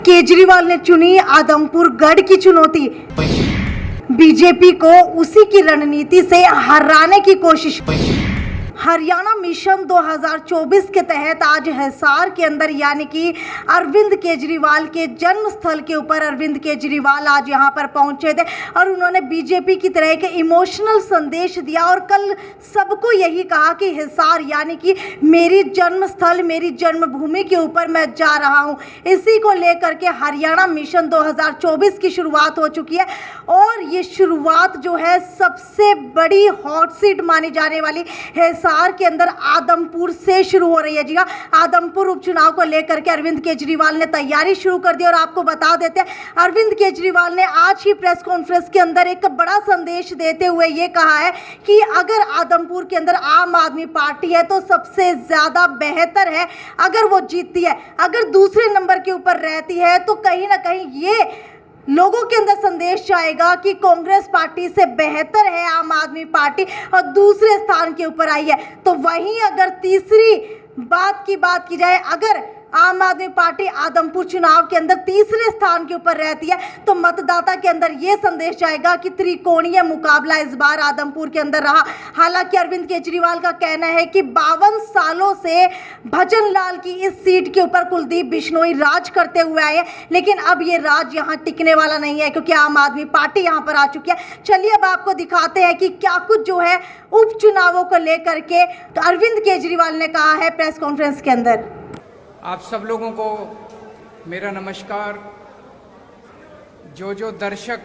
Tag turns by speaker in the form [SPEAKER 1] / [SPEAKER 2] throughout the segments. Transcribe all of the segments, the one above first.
[SPEAKER 1] केजरीवाल ने चुनी आदमपुर गढ़ की चुनौती। बीजेपी को उसी की रणनीति से हराने की कोशिश। हरियाणा मिशन 2024 के तहत आज हिसार के अंदर यानी कि अरविंद केजरीवाल के जन्म स्थल के ऊपर अरविंद केजरीवाल आज यहां पर पहुंचे थे और उन्होंने बीजेपी की तरह के इमोशनल संदेश दिया और कल सबको यही कहा कि हिसार यानी कि मेरी जन्म स्थल मेरी जन्मभूमि के ऊपर मैं जा रहा हूं। इसी को लेकर के हरियाणा मिशन 2024 की शुरुआत हो चुकी है और ये शुरुआत जो है सबसे बड़ी हॉट सीट मानी जाने वाली हिसार के अंदर आदमपुर से शुरू हो रही है। जी हाँ, आदमपुर उपचुनाव को लेकर के अरविंद केजरीवाल ने तैयारी शुरू कर दी और आपको बता देते हैं अरविंद केजरीवाल ने आज ही प्रेस कॉन्फ्रेंस के अंदर एक बड़ा संदेश देते हुए ये कहा है कि अगर आदमपुर के अंदर आम आदमी पार्टी है तो सबसे ज्यादा बेहतर है अगर वो जीतती है, अगर दूसरे नंबर के ऊपर रहती है तो कहीं ना कहीं ये लोगों के अंदर संदेश जाएगा कि कांग्रेस पार्टी से बेहतर है आम आदमी पार्टी और दूसरे स्थान के ऊपर आई है। तो वहीं अगर तीसरी बात की जाए, अगर आम आदमी पार्टी आदमपुर चुनाव के अंदर तीसरे स्थान के ऊपर रहती है तो मतदाता के अंदर यह संदेश जाएगा कि त्रिकोणीय मुकाबला इस बार आदमपुर के अंदर रहा। हालांकि अरविंद केजरीवाल का कहना है कि 52 सालों से भजन लाल की इस सीट के ऊपर कुलदीप बिश्नोई राज करते हुए आए, लेकिन अब ये राज यहाँ टिकने वाला नहीं है क्योंकि आम आदमी पार्टी यहाँ पर आ चुकी है। चलिए अब आपको दिखाते हैं कि क्या कुछ जो है उपचुनावों को लेकर के तो अरविंद केजरीवाल ने कहा है प्रेस कॉन्फ्रेंस के अंदर।
[SPEAKER 2] आप सब लोगों को मेरा नमस्कार। जो दर्शक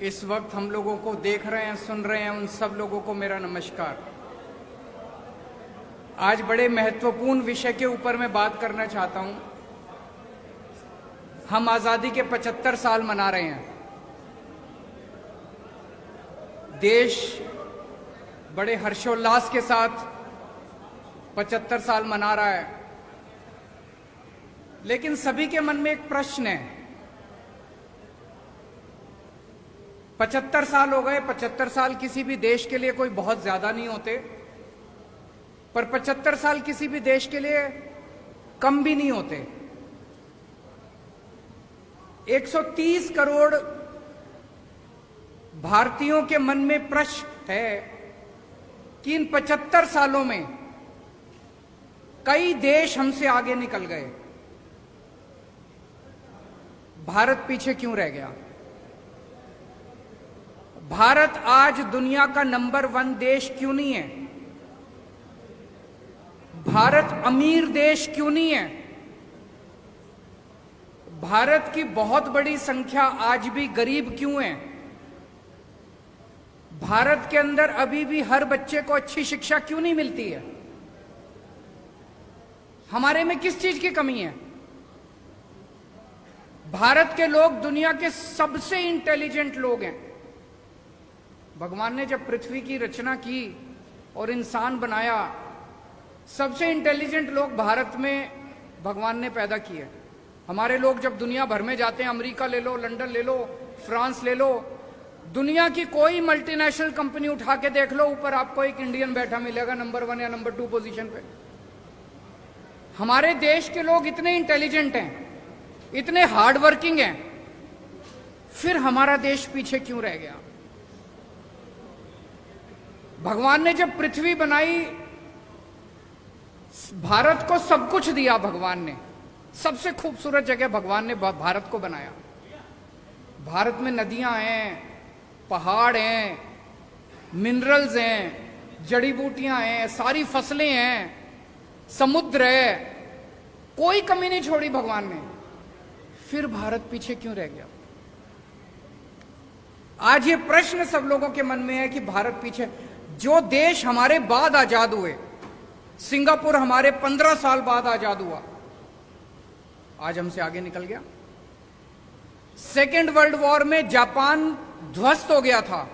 [SPEAKER 2] इस वक्त हम लोगों को देख रहे हैं सुन रहे हैं उन सब लोगों को मेरा नमस्कार। आज बड़े महत्वपूर्ण विषय के ऊपर मैं बात करना चाहता हूं। हम आज़ादी के 75 साल मना रहे हैं। देश बड़े हर्षोल्लास के साथ 75 साल मना रहा है, लेकिन सभी के मन में एक प्रश्न है। 75 साल हो गए। 75 साल किसी भी देश के लिए कोई बहुत ज्यादा नहीं होते, पर 75 साल किसी भी देश के लिए कम भी नहीं होते। 130 करोड़ भारतीयों के मन में प्रश्न है कि इन 75 सालों में कई देश हमसे आगे निकल गए, भारत पीछे क्यों रह गया? भारत आज दुनिया का नंबर 1 देश क्यों नहीं है? भारत अमीर देश क्यों नहीं है? भारत की बहुत बड़ी संख्या आज भी गरीब क्यों है? भारत के अंदर अभी भी हर बच्चे को अच्छी शिक्षा क्यों नहीं मिलती है? हमारे में किस चीज की कमी है? भारत के लोग दुनिया के सबसे इंटेलिजेंट लोग हैं। भगवान ने जब पृथ्वी की रचना की और इंसान बनाया, सबसे इंटेलिजेंट लोग भारत में भगवान ने पैदा किए। हमारे लोग जब दुनिया भर में जाते हैं, अमेरिका ले लो, लंदन ले लो, फ्रांस ले लो, दुनिया की कोई मल्टीनेशनल कंपनी उठा के देख लो, ऊपर आपको एक इंडियन बैठा मिलेगा नंबर 1 या नंबर 2 पोजीशन पे। हमारे देश के लोग इतने इंटेलिजेंट हैं, इतने हार्ड वर्किंग हैं, फिर हमारा देश पीछे क्यों रह गया? भगवान ने जब पृथ्वी बनाई, भारत को सब कुछ दिया। भगवान ने सबसे खूबसूरत जगह भगवान ने भारत को बनाया। भारत में नदियां हैं, पहाड़ हैं, मिनरल्स हैं, जड़ी बूटियां हैं, सारी फसलें हैं, समुद्र है, कोई कमी नहीं छोड़ी भगवान ने। फिर भारत पीछे क्यों रह गया? आज ये प्रश्न सब लोगों के मन में है कि भारत पीछे। जो देश हमारे बाद आजाद हुए, सिंगापुर हमारे 15 साल बाद आजाद हुआ, आज हमसे आगे निकल गया। सेकेंड वर्ल्ड वॉर में जापान ध्वस्त हो गया था,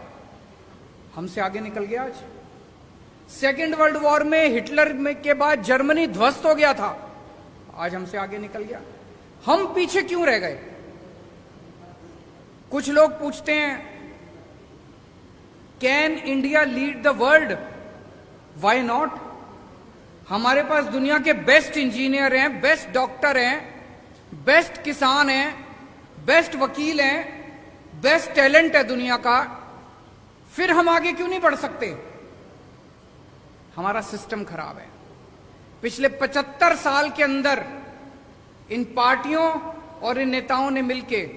[SPEAKER 2] हमसे आगे निकल गया आज। सेकेंड वर्ल्ड वॉर में हिटलर के बाद जर्मनी ध्वस्त हो गया था, आज हमसे आगे निकल गया। हम पीछे क्यों रह गए? कुछ लोग पूछते हैं, can India lead the world? Why not? हमारे पास दुनिया के बेस्ट इंजीनियर हैं, बेस्ट डॉक्टर हैं, बेस्ट किसान हैं, बेस्ट वकील हैं, बेस्ट टैलेंट है दुनिया का, फिर हम आगे क्यों नहीं बढ़ सकते? हमारा सिस्टम खराब है। पिछले 75 साल के अंदर इन पार्टियों और इन नेताओं ने मिलके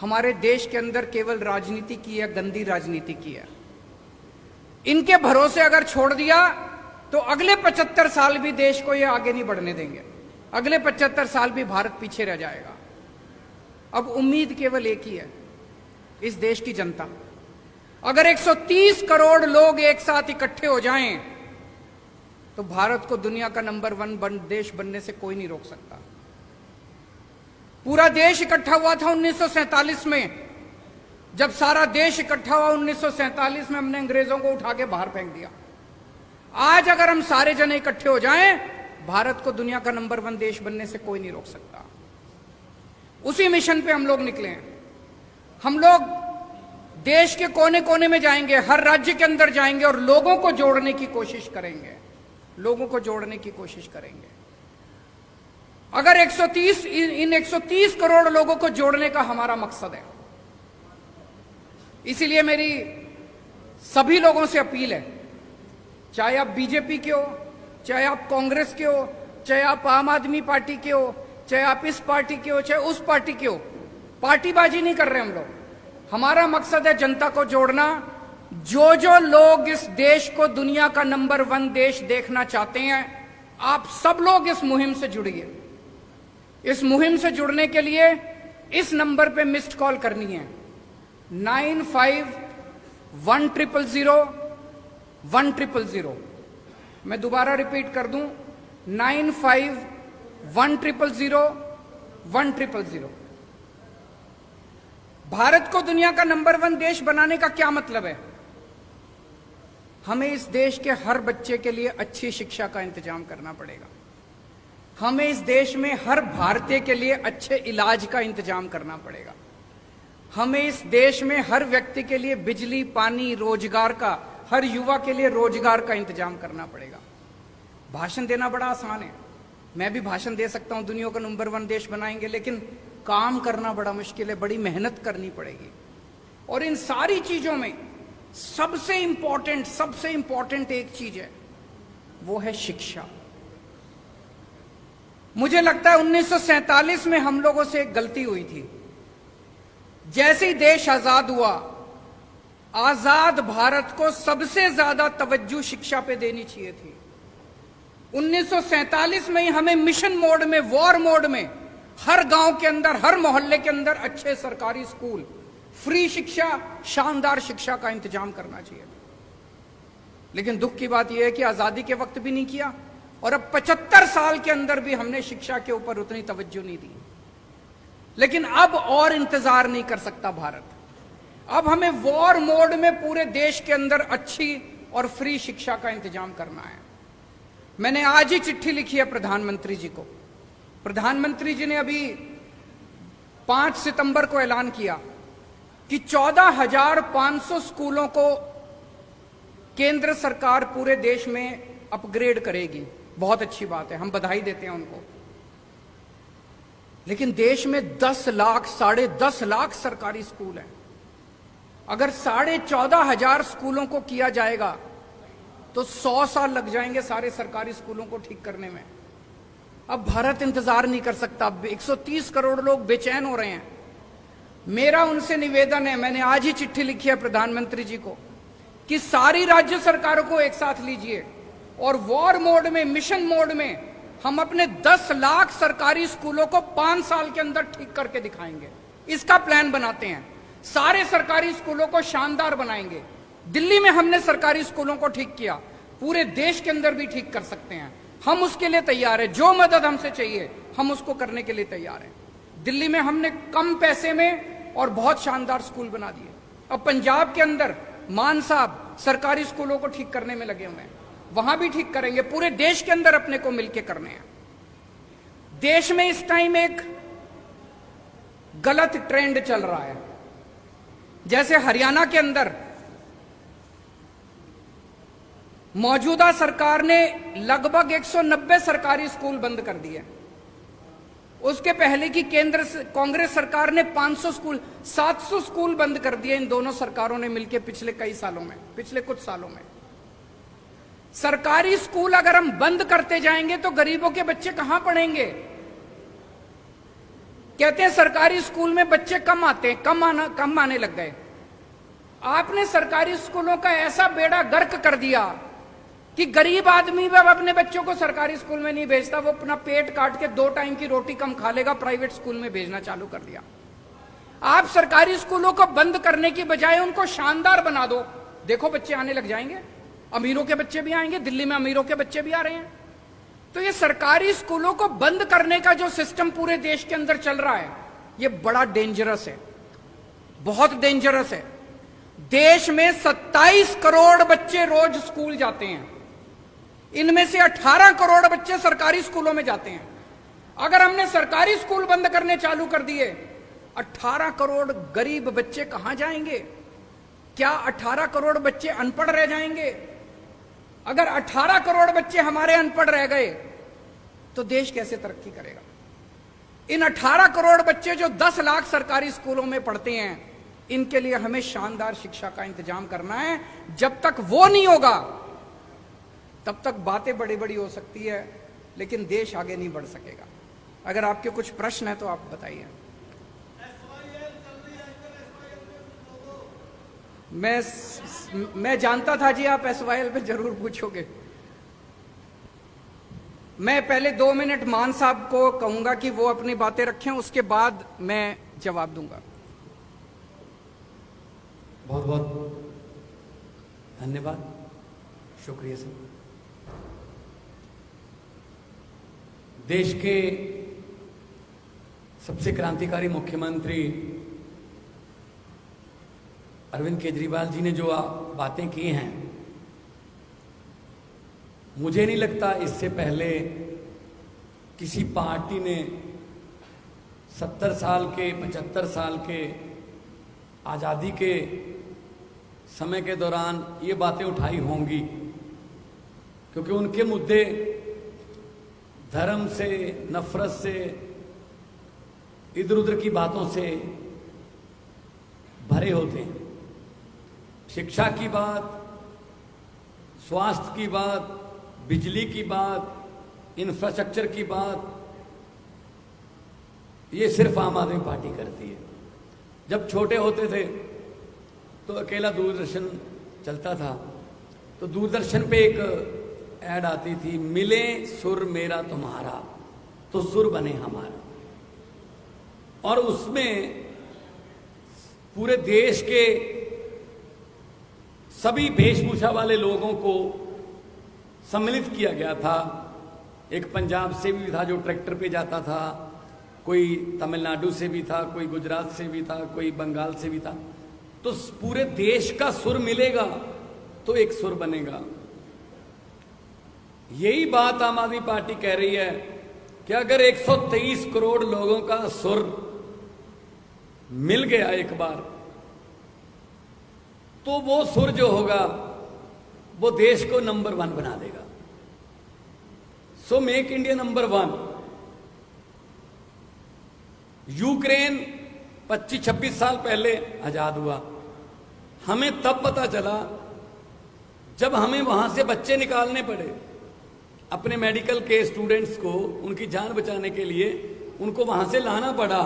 [SPEAKER 2] हमारे देश के अंदर केवल राजनीति की है, गंदी राजनीति की है। इनके भरोसे अगर छोड़ दिया तो अगले 75 साल भी देश को ये आगे नहीं बढ़ने देंगे। अगले 75 साल भी भारत पीछे रह जाएगा। अब उम्मीद केवल एक ही है, इस देश की जनता। अगर 130 करोड़ लोग एक साथ इकट्ठे हो जाएं तो भारत को दुनिया का नंबर 1 देश बनने से कोई नहीं रोक सकता। पूरा देश इकट्ठा हुआ था 1947 में। जब सारा देश इकट्ठा हुआ 1947 में, हमने अंग्रेजों को उठा के बाहर फेंक दिया। आज अगर हम सारे जने इकट्ठे हो जाएं, भारत को दुनिया का नंबर 1 देश बनने से कोई नहीं रोक सकता। उसी मिशन पे हम लोग निकले हैं। हम लोग देश के कोने कोने में जाएंगे, हर राज्य के अंदर जाएंगे और लोगों को जोड़ने की कोशिश करेंगे। लोगों को जोड़ने की कोशिश करेंगे। अगर 130 करोड़ लोगों को जोड़ने का हमारा मकसद है। इसीलिए मेरी सभी लोगों से अपील है, चाहे आप बीजेपी के हो, चाहे आप कांग्रेस के हो, चाहे आप आम आदमी पार्टी के हो, चाहे आप इस पार्टी के हो, चाहे उस पार्टी के हो, पार्टीबाजी नहीं कर रहे हम लोग। हमारा मकसद है जनता को जोड़ना। जो जो लोग इस देश को दुनिया का नंबर 1 देश देखना चाहते हैं, आप सब लोग इस मुहिम से जुड़िए। इस मुहिम से जुड़ने के लिए इस नंबर पे मिस्ड कॉल करनी है, 95100100। मैं दोबारा रिपीट कर दूं, 95100100। भारत को दुनिया का नंबर 1 देश बनाने का क्या मतलब है? हमें इस देश के हर बच्चे के लिए अच्छी शिक्षा का इंतजाम करना पड़ेगा। हमें इस देश में हर भारतीय के लिए अच्छे इलाज का इंतजाम करना पड़ेगा। हमें इस देश में हर व्यक्ति के लिए बिजली, पानी, रोजगार का, हर युवा के लिए रोजगार का इंतजाम करना पड़ेगा। भाषण देना बड़ा आसान है, मैं भी भाषण दे सकता हूं, दुनिया का नंबर 1 देश बनाएंगे, लेकिन काम करना बड़ा मुश्किल है, बड़ी मेहनत करनी पड़ेगी। और इन सारी चीजों में सबसे इंपॉर्टेंट एक चीज है, वो है शिक्षा। मुझे लगता है 1947 में हम लोगों से एक गलती हुई थी। जैसे ही देश आजाद हुआ, आजाद भारत को सबसे ज्यादा तवज्जो शिक्षा पे देनी चाहिए थी। 1947 में ही हमें मिशन मोड में, वॉर मोड में, हर गांव के अंदर, हर मोहल्ले के अंदर अच्छे सरकारी स्कूल, फ्री शिक्षा, शानदार शिक्षा का इंतजाम करना चाहिए। लेकिन दुख की बात यह है कि आजादी के वक्त भी नहीं किया और अब 75 साल के अंदर भी हमने शिक्षा के ऊपर उतनी तवज्जो नहीं दी। लेकिन अब और इंतजार नहीं कर सकता भारत। अब हमें वॉर मोड में पूरे देश के अंदर अच्छी और फ्री शिक्षा का इंतजाम करना है। मैंने आज ही चिट्ठी लिखी है प्रधानमंत्री जी को। प्रधानमंत्री जी ने अभी 5 सितंबर को ऐलान किया कि 14,500 स्कूलों को केंद्र सरकार पूरे देश में अपग्रेड करेगी। बहुत अच्छी बात है, हम बधाई देते हैं उनको। लेकिन देश में 10 लाख, 10.5 लाख सरकारी स्कूल हैं। अगर 14,500 स्कूलों को किया जाएगा तो 100 साल लग जाएंगे सारे सरकारी स्कूलों को ठीक करने में। अब भारत इंतजार नहीं कर सकता। 130 करोड़ लोग बेचैन हो रहे हैं। मेरा उनसे निवेदन है, मैंने आज ही चिट्ठी लिखी है प्रधानमंत्री जी को, कि सारी राज्य सरकारों को एक साथ लीजिए और वॉर मोड में, मिशन मोड में हम अपने 10 लाख सरकारी स्कूलों को 5 साल के अंदर ठीक करके दिखाएंगे। इसका प्लान बनाते हैं। सारे सरकारी स्कूलों को शानदार बनाएंगे। दिल्ली में हमने सरकारी स्कूलों को ठीक किया, पूरे देश के अंदर भी ठीक कर सकते हैं। हम उसके लिए तैयार हैं। जो मदद हमसे चाहिए हम उसको करने के लिए तैयार हैं। दिल्ली में हमने कम पैसे में और बहुत शानदार स्कूल बना दिए। अब पंजाब के अंदर मान साहब सरकारी स्कूलों को ठीक करने में लगे हुए हैं, वहां भी ठीक करेंगे। पूरे देश के अंदर अपने को मिलकर करने हैं। देश में इस टाइम एक गलत ट्रेंड चल रहा है। जैसे हरियाणा के अंदर मौजूदा सरकार ने लगभग 190 सरकारी स्कूल बंद कर दिए। उसके पहले की कांग्रेस सरकार ने 500 स्कूल 700 स्कूल बंद कर दिए इन दोनों सरकारों ने मिलकर पिछले कुछ सालों में। सरकारी स्कूल अगर हम बंद करते जाएंगे तो गरीबों के बच्चे कहां पढ़ेंगे? कहते हैं सरकारी स्कूल में बच्चे कम आते हैं, कम आने लग गए। आपने सरकारी स्कूलों का ऐसा बेड़ा गर्क कर दिया कि गरीब आदमी अब अपने बच्चों को सरकारी स्कूल में नहीं भेजता, वो अपना पेट काट के 2 टाइम की रोटी कम खा लेगा, प्राइवेट स्कूल में भेजना चालू कर दिया। आप सरकारी स्कूलों को बंद करने की बजाय उनको शानदार बना दो, देखो बच्चे आने लग जाएंगे, अमीरों के बच्चे भी आएंगे, दिल्ली में अमीरों के बच्चे भी आ रहे हैं। तो ये सरकारी स्कूलों को बंद करने का जो सिस्टम पूरे देश के अंदर चल रहा है, ये बड़ा डेंजरस है, बहुत डेंजरस है। देश में 27 करोड़ बच्चे रोज स्कूल जाते हैं, इनमें से 18 करोड़ बच्चे सरकारी स्कूलों में जाते हैं। अगर हमने सरकारी स्कूल बंद करने चालू कर दिए, 18 करोड़ गरीब बच्चे कहां जाएंगे? क्या 18 करोड़ बच्चे अनपढ़ रह जाएंगे? अगर 18 करोड़ बच्चे हमारे अनपढ़ रह गए तो देश कैसे तरक्की करेगा? इन 18 करोड़ बच्चे जो 10 लाख सरकारी स्कूलों में पढ़ते हैं, इनके लिए हमें शानदार शिक्षा का इंतजाम करना है। जब तक वो नहीं होगा तब तक बातें बड़ी बड़ी हो सकती है, लेकिन देश आगे नहीं बढ़ सकेगा। अगर आपके कुछ प्रश्न है तो आप बताइए। मैं जानता था जी आप SYL पे जरूर पूछोगे। मैं पहले 2 मिनट मान साहब को कहूंगा कि वो अपनी बातें रखें, उसके बाद मैं जवाब दूंगा।
[SPEAKER 3] बहुत बहुत धन्यवाद, शुक्रिया सर। देश के सबसे क्रांतिकारी मुख्यमंत्री अरविंद केजरीवाल जी ने जो बातें की हैं, मुझे नहीं लगता इससे पहले किसी पार्टी ने 70 साल के 75 साल के आज़ादी के समय के दौरान ये बातें उठाई होंगी, क्योंकि उनके मुद्दे धर्म से, नफरत से, इधर उधर की बातों से भरे होते हैं। शिक्षा की बात, स्वास्थ्य की बात, बिजली की बात, इंफ्रास्ट्रक्चर की बात, ये सिर्फ आम आदमी पार्टी करती है। जब छोटे होते थे तो अकेला दूरदर्शन चलता था, तो दूरदर्शन पे एक ऐड आती थी, मिले सुर मेरा तुम्हारा तो सुर बने हमारा, और उसमें पूरे देश के सभी वेशभूषा वाले लोगों को सम्मिलित किया गया था। एक पंजाब से भी था जो ट्रैक्टर पे जाता था, कोई तमिलनाडु से भी था, कोई गुजरात से भी था, कोई बंगाल से भी था। तो पूरे देश का सुर मिलेगा तो एक सुर बनेगा। यही बात आम आदमी पार्टी कह रही है कि अगर 123 करोड़ लोगों का सुर मिल गया एक बार, तो वो सुर जो होगा वो देश को नंबर 1 बना देगा। So make India number 1। Ukraine 25-26 साल पहले आजाद हुआ, हमें तब पता चला जब हमें वहां से बच्चे निकालने पड़े। अपने मेडिकल के स्टूडेंट्स को उनकी जान बचाने के लिए उनको वहां से लाना पड़ा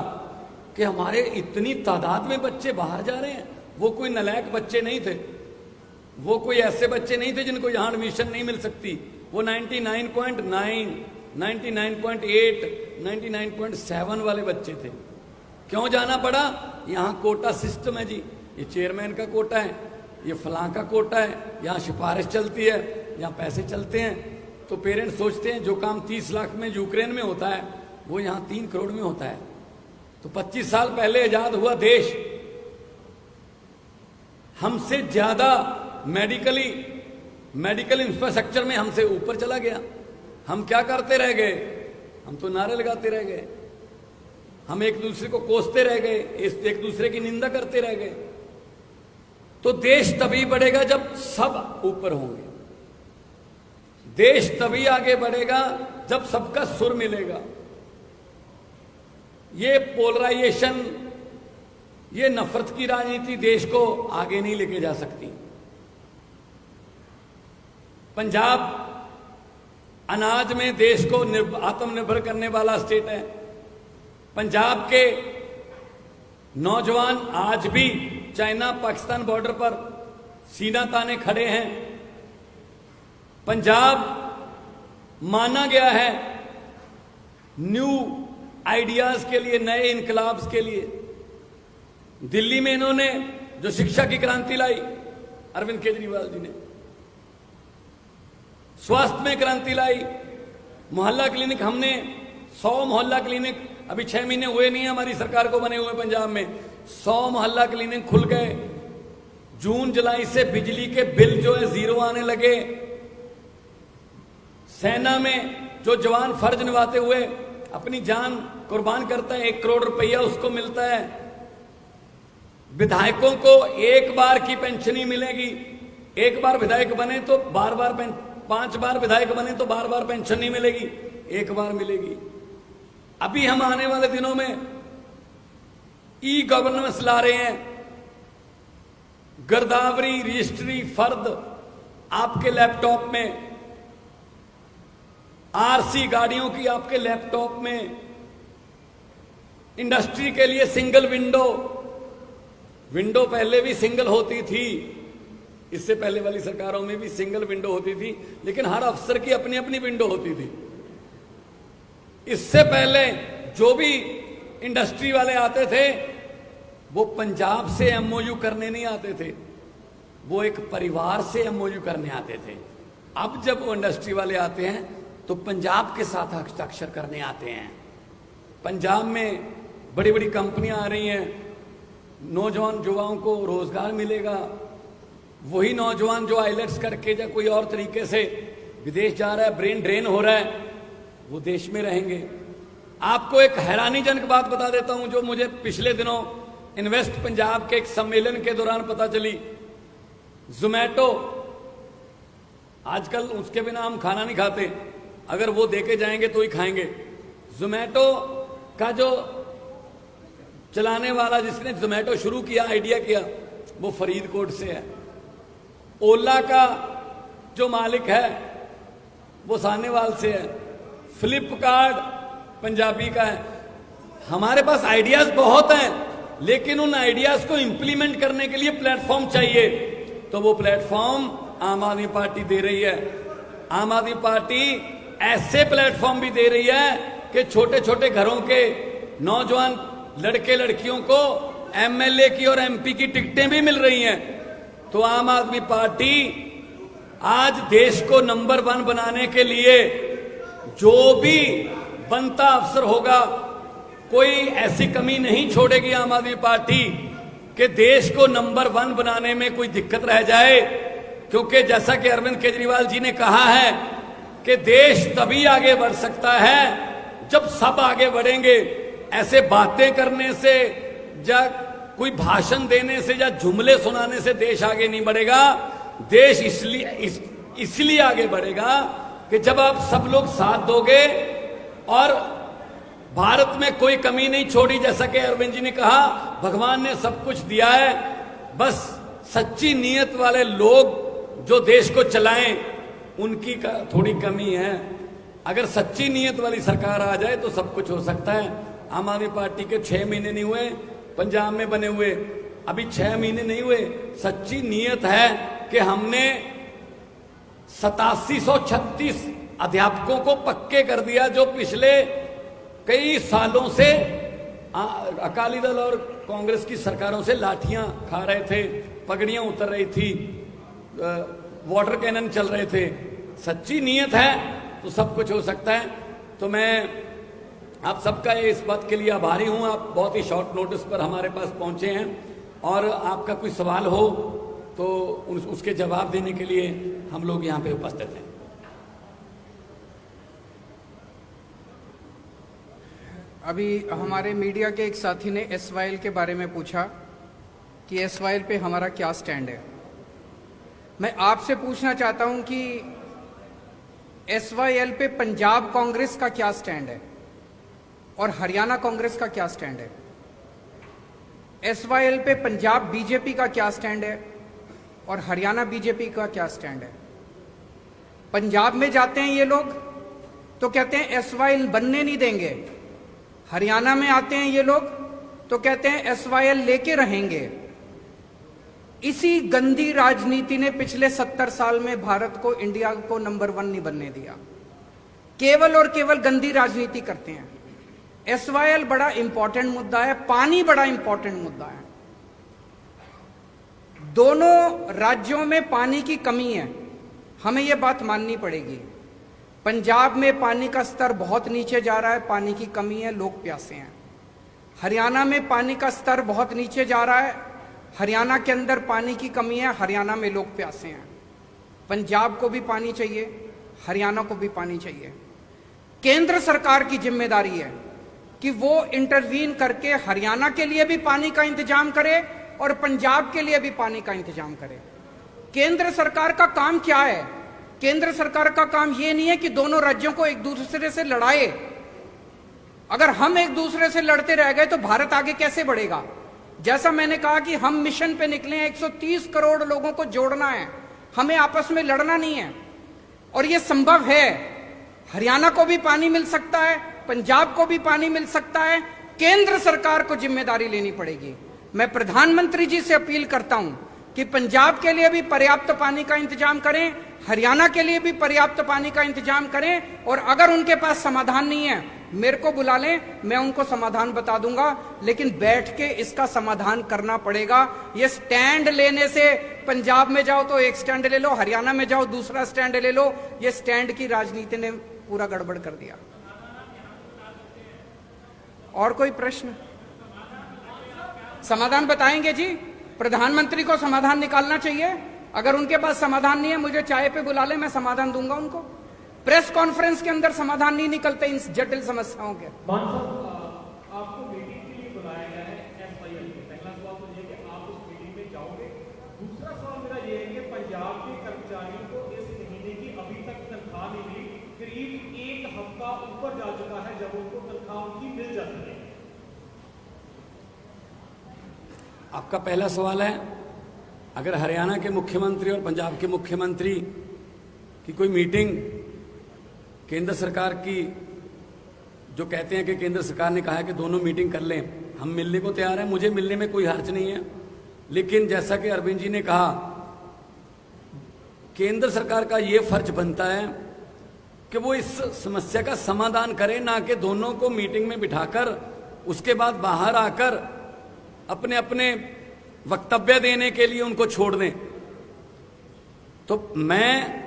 [SPEAKER 3] कि हमारे इतनी तादाद में बच्चे बाहर जा रहे हैं। वो कोई नालायक बच्चे नहीं थे, वो कोई ऐसे बच्चे नहीं थे जिनको यहां एडमिशन नहीं मिल सकती। वो 99.9, 99.8, 99.7 वाले बच्चे थे। क्यों जाना पड़ा? यहाँ कोटा सिस्टम है जी, ये चेयरमैन का कोटा है, ये फलां का कोटा है, यहाँ सिफारिश चलती है, यहाँ पैसे चलते हैं। तो पेरेंट्स सोचते हैं जो काम 30 लाख में यूक्रेन में होता है वो यहाँ 3 करोड़ में होता है। तो 25 साल पहले आजाद हुआ देश हमसे ज्यादा मेडिकल इंफ्रास्ट्रक्चर में हमसे ऊपर चला गया। हम क्या करते रह गए? हम तो नारे लगाते रह गए, हम एक दूसरे को कोसते रह गए, एक दूसरे की निंदा करते रह गए। तो देश तभी बढ़ेगा जब सब ऊपर होंगे, देश तभी आगे बढ़ेगा जब सबका सुर मिलेगा। ये पोलराइजेशन, ये नफरत की राजनीति देश को आगे नहीं लेके जा सकती। पंजाब अनाज में देश को आत्मनिर्भर करने वाला स्टेट है। पंजाब के नौजवान आज भी चाइना पाकिस्तान बॉर्डर पर सीना ताने खड़े हैं। पंजाब माना गया है न्यू आइडियाज के लिए, नए इनकलाब्स के लिए। दिल्ली में इन्होंने जो शिक्षा की क्रांति लाई अरविंद केजरीवाल जी ने, स्वास्थ्य में क्रांति लाई, मोहल्ला क्लिनिक, हमने 100 मोहल्ला क्लिनिक, अभी 6 महीने हुए नहीं है हमारी सरकार को बने हुए पंजाब में, 100 मोहल्ला क्लिनिक खुल गए। जून जुलाई से बिजली के बिल जो है 0 आने लगे। सेना में जो जवान फर्ज निभाते हुए अपनी जान कुर्बान करता है, 1 करोड़ रुपया उसको मिलता है। विधायकों को 1 बार की पेंशन ही मिलेगी। 1 बार विधायक बने तो बार 5 बार विधायक बने तो बार पेंशन नहीं मिलेगी, 1 बार मिलेगी। अभी हम आने वाले दिनों में ई गवर्नेंस ला रहे हैं। गिरदावरी रजिस्ट्री फर्द आपके लैपटॉप में, आरसी गाड़ियों की आपके लैपटॉप में, इंडस्ट्री के लिए सिंगल विंडो पहले भी सिंगल होती थी, इससे पहले वाली सरकारों में भी सिंगल विंडो होती थी, लेकिन हर अफसर की अपनी अपनी विंडो होती थी। इससे पहले जो भी इंडस्ट्री वाले आते थे वो पंजाब से एमओयू करने नहीं आते थे, वो एक परिवार से एमओयू करने आते थे। अब जब वो इंडस्ट्री वाले आते हैं तो पंजाब के साथ हस्ताक्षर करने आते हैं। पंजाब में बड़ी बड़ी कंपनियां आ रही हैं, नौजवान युवाओं को रोजगार मिलेगा। वही नौजवान जो आइलेट्स करके या कोई और तरीके से विदेश जा रहा है, ब्रेन ड्रेन हो रहा है, वो देश में रहेंगे। आपको एक हैरानीजनक बात बता देता हूं जो मुझे पिछले दिनों इन्वेस्ट पंजाब के एक सम्मेलन के दौरान पता चली। जोमैटो, आजकल उसके बिना हम खाना नहीं खाते, अगर वो देके जाएंगे तो ही खाएंगे। जोमैटो का जो चलाने वाला, जिसने जोमैटो शुरू किया, आइडिया किया, वो फरीदकोट से है। ओला का जो मालिक है वो सानेवाल से है। फ्लिपकार्ट पंजाबी का है। हमारे पास आइडियाज बहुत हैं, लेकिन उन आइडियाज को इंप्लीमेंट करने के लिए प्लेटफॉर्म चाहिए, तो वो प्लेटफॉर्म आम आदमी पार्टी दे रही है। आम आदमी पार्टी ऐसे प्लेटफॉर्म भी दे रही है कि छोटे छोटे घरों के नौजवान लड़के लड़कियों को एमएलए की और एमपी की टिकटें भी मिल रही हैं। तो आम आदमी पार्टी आज देश को नंबर 1 बनाने के लिए जो भी बनता अफसर होगा, कोई ऐसी कमी नहीं छोड़ेगी आम आदमी पार्टी कि देश को नंबर 1 बनाने में कोई दिक्कत रह जाए। क्योंकि जैसा कि अरविंद केजरीवाल जी ने कहा है कि देश तभी आगे बढ़ सकता है जब सब आगे बढ़ेंगे। ऐसे बातें करने से या कोई भाषण देने से या जुमले सुनाने से देश आगे नहीं बढ़ेगा। देश इसलिए आगे बढ़ेगा कि जब आप सब लोग साथ दोगे और भारत में कोई कमी नहीं छोड़ी। जैसा कि अरविंद जी ने कहा, भगवान ने सब कुछ दिया है, बस सच्ची नीयत वाले लोग जो देश को चलाएं उनकी थोड़ी कमी है। अगर सच्ची नीयत वाली सरकार आ जाए तो सब कुछ हो सकता है। आम आदमी पार्टी के 6 महीने नहीं हुए पंजाब में बने हुए, अभी 6 महीने नहीं हुए। सच्ची नीयत है कि हमने 8736 अध्यापकों को पक्के कर दिया जो पिछले कई सालों से अकाली दल और कांग्रेस की सरकारों से लाठियां खा रहे थे, पगड़ियां उतर रही थी, वाटर कैनन चल रहे थे। सच्ची नीयत है तो सब कुछ हो सकता है। तो मैं आप सबका इस बात के लिए आभारी हूं। आप बहुत ही शॉर्ट नोटिस पर हमारे पास पहुंचे हैं और आपका कोई सवाल हो तो उसके जवाब देने के लिए हम लोग यहां पे उपस्थित हैं।
[SPEAKER 2] अभी हमारे मीडिया के एक साथी ने एसवाईएल के बारे में पूछा कि एसवाईएल पे हमारा क्या स्टैंड है। मैं आपसे पूछना चाहता हूं कि एसवाईएल पे पंजाब कांग्रेस का क्या स्टैंड है। और हरियाणा कांग्रेस का क्या स्टैंड है, SYL पे पंजाब बीजेपी का क्या स्टैंड है और हरियाणा बीजेपी का क्या स्टैंड है। पंजाब में जाते हैं ये लोग तो कहते हैं SYL बनने नहीं देंगे, हरियाणा में आते हैं ये लोग तो कहते हैं SYL लेके रहेंगे। इसी गंदी राजनीति ने पिछले 70 साल में भारत को, इंडिया को नंबर 1 नहीं बनने दिया। केवल और केवल गंदी राजनीति करते हैं। SYL बड़ा इंपॉर्टेंट मुद्दा है, पानी बड़ा इंपॉर्टेंट मुद्दा है। दोनों राज्यों में पानी की कमी है, हमें यह बात माननी पड़ेगी। पंजाब में पानी का स्तर बहुत नीचे जा रहा है, पानी की कमी है, लोग प्यासे हैं। हरियाणा में पानी का स्तर बहुत नीचे जा रहा है, हरियाणा के अंदर पानी की कमी है, हरियाणा में लोग प्यासे हैं। पंजाब को भी पानी चाहिए, हरियाणा को भी पानी चाहिए। केंद्र सरकार की जिम्मेदारी है कि वो इंटरवीन करके हरियाणा के लिए भी पानी का इंतजाम करे और पंजाब के लिए भी पानी का इंतजाम करे। केंद्र सरकार का काम क्या है? केंद्र सरकार का काम यह नहीं है कि दोनों राज्यों को एक दूसरे से लड़ाए। अगर हम एक दूसरे से लड़ते रह गए तो भारत आगे कैसे बढ़ेगा? जैसा मैंने कहा कि हम मिशन पे निकले हैं, 130 करोड़ लोगों को जोड़ना है, हमें आपस में लड़ना नहीं है और यह संभव है। हरियाणा को भी पानी मिल सकता है, पंजाब को भी पानी मिल सकता है। केंद्र सरकार को जिम्मेदारी लेनी पड़ेगी। मैं प्रधानमंत्री जी से अपील करता हूं कि पंजाब के लिए भी पर्याप्त पानी का इंतजाम करें, हरियाणा के लिए भी पर्याप्त पानी का इंतजाम करें और अगर उनके पास समाधान नहीं है मेरे को बुला लें, मैं उनको समाधान बता दूंगा, लेकिन बैठ के इसका समाधान करना पड़ेगा। ये स्टैंड लेने से, पंजाब में जाओ तो एक स्टैंड ले लो, हरियाणा में जाओ दूसरा स्टैंड ले लो, ये स्टैंड की राजनीति ने पूरा गड़बड़ कर दिया। और कोई प्रश्न? समाधान बताएंगे जी, प्रधानमंत्री को समाधान निकालना चाहिए। अगर उनके पास समाधान नहीं है मुझे चाय पे बुला ले, मैं समाधान दूंगा उनको। प्रेस कॉन्फ्रेंस के अंदर समाधान नहीं निकलते इन जटिल समस्याओं के।
[SPEAKER 4] आपको मीटिंग के लिए बुलाया गया है SYL में। पहला सवाल तो ये कि आप उस मीटिंग में जाओगे। दूसरा सवाल मेरा ये है कि पंजाब के कर्मचारियों को इस महीने की अभी तक तनख्वाह नहीं मिली, करीब 1 हफ्ता ऊपर जा चुका है जब उनको तनख्वाह उनकी मिल जाती है।
[SPEAKER 3] आपका पहला सवाल है, अगर हरियाणा के मुख्यमंत्री और पंजाब के मुख्यमंत्री की कोई मीटिंग केंद्र सरकार की, जो कहते हैं कि केंद्र सरकार ने कहा है कि दोनों मीटिंग कर लें, हम मिलने को तैयार हैं, मुझे मिलने में कोई हर्ज नहीं है। लेकिन जैसा कि अरविंद जी ने कहा, केंद्र सरकार का ये फर्ज बनता है कि वो इस समस्या का समाधान करे, ना कि दोनों को मीटिंग में बिठाकर उसके बाद बाहर आकर अपने अपने वक्तव्य देने के लिए उनको छोड़ दें। तो मैं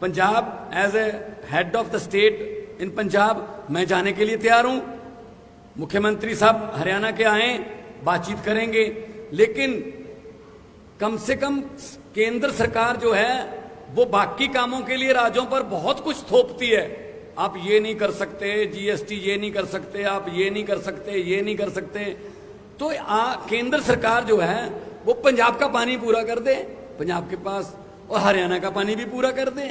[SPEAKER 3] Punjab as a head of the state in Punjab, मैं जाने के लिए तैयार हूं। मुख्यमंत्री साहब हरियाणा के आए, बातचीत करेंगे, लेकिन कम से कम केंद्र सरकार जो है वो बाकी कामों के लिए राज्यों पर बहुत कुछ थोपती है। आप ये नहीं कर सकते, GST ये नहीं कर सकते, आप ये नहीं कर सकते, ये नहीं कर सकते। तो केंद्र सरकार जो है वो पंजाब का पानी पूरा कर दे, पंजाब के पास, और हरियाणा का पानी भी पूरा कर दे।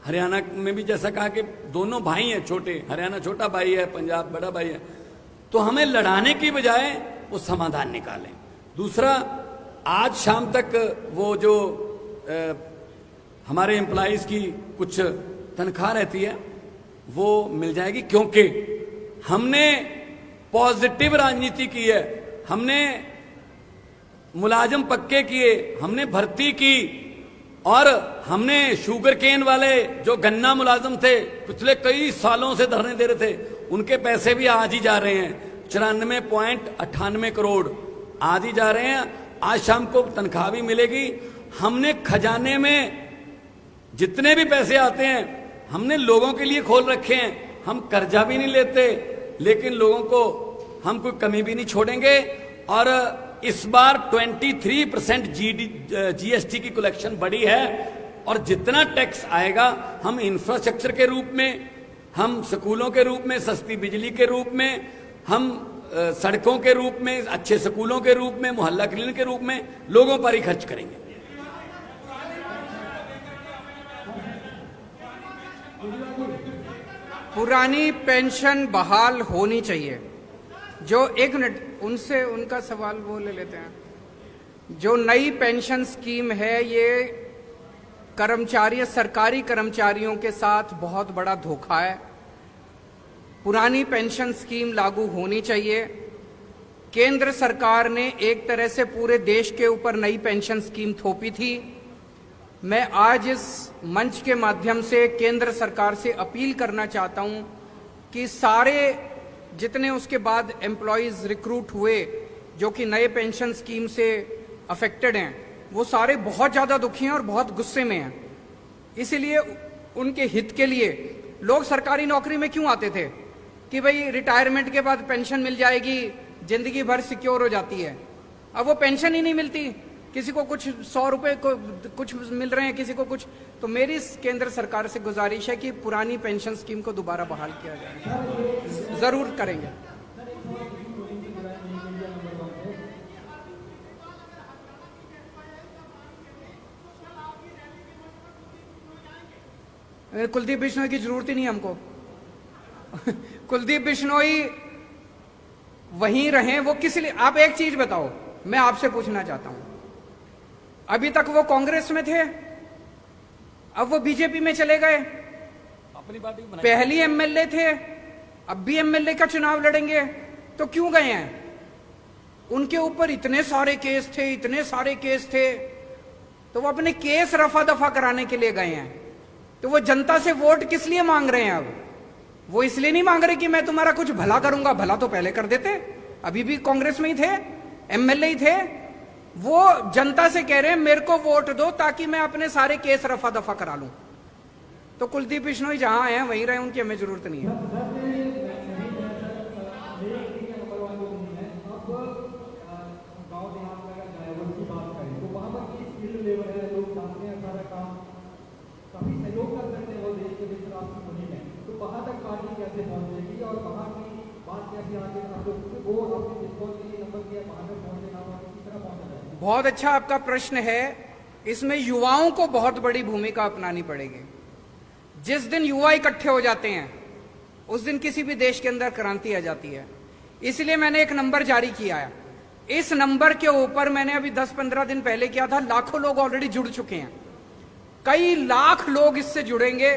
[SPEAKER 3] हरियाणा में भी जैसा कहा कि दोनों भाई हैं छोटे, हरियाणा छोटा भाई है, पंजाब बड़ा भाई है, तो हमें लड़ाने की बजाय वो समाधान निकालें। दूसरा, आज शाम तक वो जो हमारे एम्प्लॉइज की कुछ तनख्वाह रहती है वो मिल जाएगी, क्योंकि हमने पॉजिटिव राजनीति की है, हमने मुलाजिम पक्के किए, हमने भर्ती की, और हमने शुगर केन वाले जो गन्ना मुलाजिम थे पिछले कई सालों से धरने दे रहे थे, उनके पैसे भी आज ही जा रहे हैं, 94.98 करोड़ आज ही जा रहे हैं। आज शाम को तनख्वाह भी मिलेगी। हमने खजाने में जितने भी पैसे आते हैं हमने लोगों के लिए खोल रखे हैं। हम कर्जा भी नहीं लेते, लेकिन लोगों को हम कोई कमी भी नहीं छोड़ेंगे। और इस बार 23% GST की कलेक्शन बढ़ी है, और जितना टैक्स आएगा हम इंफ्रास्ट्रक्चर के रूप में, हम स्कूलों के रूप में, सस्ती बिजली के रूप में, हम सड़कों के रूप में, अच्छे स्कूलों के रूप में, मोहल्ला क्लिनिक के रूप में लोगों पर ही खर्च करेंगे।
[SPEAKER 2] पुरानी पेंशन बहाल होनी चाहिए। जो एक मिनट उनसे उनका सवाल वो ले लेते हैं। जो नई पेंशन स्कीम है ये सरकारी कर्मचारियों के साथ बहुत बड़ा धोखा है। पुरानी पेंशन स्कीम लागू होनी चाहिए। केंद्र सरकार ने एक तरह से पूरे देश के ऊपर नई पेंशन स्कीम थोपी थी। मैं आज इस मंच के माध्यम से केंद्र सरकार से अपील करना चाहता हूं कि सारे जितने उसके बाद एम्प्लॉयज रिक्रूट हुए जो कि नए पेंशन स्कीम से अफेक्टेड हैं, वो सारे बहुत ज़्यादा दुखी हैं और बहुत गुस्से में हैं। इसीलिए उनके हित के लिए लोग सरकारी नौकरी में क्यों आते थे कि भाई रिटायरमेंट के बाद पेंशन मिल जाएगी, जिंदगी भर सिक्योर हो जाती है। अब वो पेंशन ही नहीं मिलती, किसी को कुछ 100 रुपए को कुछ मिल रहे हैं, किसी को कुछ। तो मेरी केंद्र सरकार से गुजारिश है कि पुरानी पेंशन स्कीम को दोबारा बहाल किया जाए। जरूर करेंगे। कुलदीप बिश्नोई की जरूरत ही नहीं हमको। कुलदीप बिश्नोई वहीं रहे, वो किस लिए? आप एक चीज बताओ, मैं आपसे पूछना चाहता हूं। अभी तक वो कांग्रेस में थे, अब वो बीजेपी में चले गए।
[SPEAKER 3] अपनी पार्टी बनाई।
[SPEAKER 2] पहली एमएलए थे, अब भी एमएलए का चुनाव लड़ेंगे, तो क्यों गए हैं? उनके ऊपर इतने सारे केस थे, तो वो अपने केस रफा दफा कराने के लिए गए हैं। तो वो जनता से वोट किस लिए मांग रहे हैं? अब वो इसलिए नहीं मांग रहे कि मैं तुम्हारा कुछ भला करूंगा, भला तो पहले कर देते, अभी भी कांग्रेस में ही थे, एमएलए ही थे। वो जनता से कह रहे हैं मेरे को वोट दो ताकि मैं अपने सारे केस रफा दफा करा लूं। तो कुलदीप बिश्नोई जहां हैं वहीं रहे, उनकी हमें जरूरत नहीं है। बहुत अच्छा आपका प्रश्न है। इसमें युवाओं को बहुत बड़ी भूमिका अपनानी पड़ेगी। जिस दिन युवा इकट्ठे हो जाते हैं उस दिन किसी भी देश के अंदर क्रांति आ जाती है। इसलिए मैंने एक नंबर जारी किया है। इस नंबर के ऊपर मैंने अभी 10-15 दिन पहले किया था, लाखों लोग ऑलरेडी जुड़ चुके हैं। कई लाख लोग इससे जुड़ेंगे,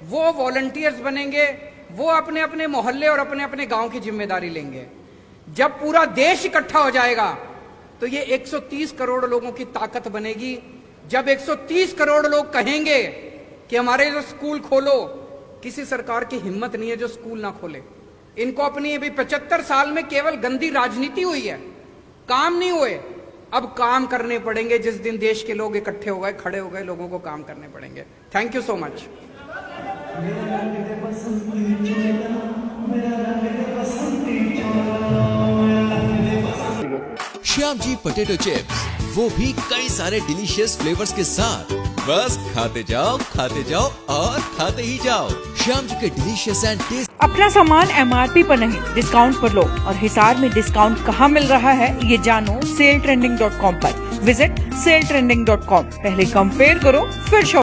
[SPEAKER 2] वो वॉलंटियर्स बनेंगे, वो अपने अपने मोहल्ले और अपने अपने गांव की जिम्मेदारी लेंगे। जब पूरा देश इकट्ठा हो जाएगा तो ये 130 करोड़ लोगों की ताकत बनेगी। जब 130 करोड़ लोग कहेंगे कि हमारे जो स्कूल खोलो, किसी सरकार की हिम्मत नहीं है जो स्कूल ना खोले। इनको अपनी अभी 75 साल में केवल गंदी राजनीति हुई है, काम नहीं हुए। अब काम करने पड़ेंगे। जिस दिन देश के लोग इकट्ठे हो गए, खड़े हो गए, लोगों को काम करने पड़ेंगे। Thank you so much.
[SPEAKER 5] Shyam ji potato chips, वो भी कई सारे डिलीशियस फ्लेवर्स के साथ। बस खाते जाओ और खाते ही जाओ। श्याम जी के डिलीशियस एंड टेस्ट।
[SPEAKER 6] अपना सामान MRP पर नहीं, डिस्काउंट पर लो। और हिसार में डिस्काउंट कहाँ मिल रहा है ये जानो saletrending.com पर। Visit saletrending.com। पहले कंपेयर करो फिर शॉप।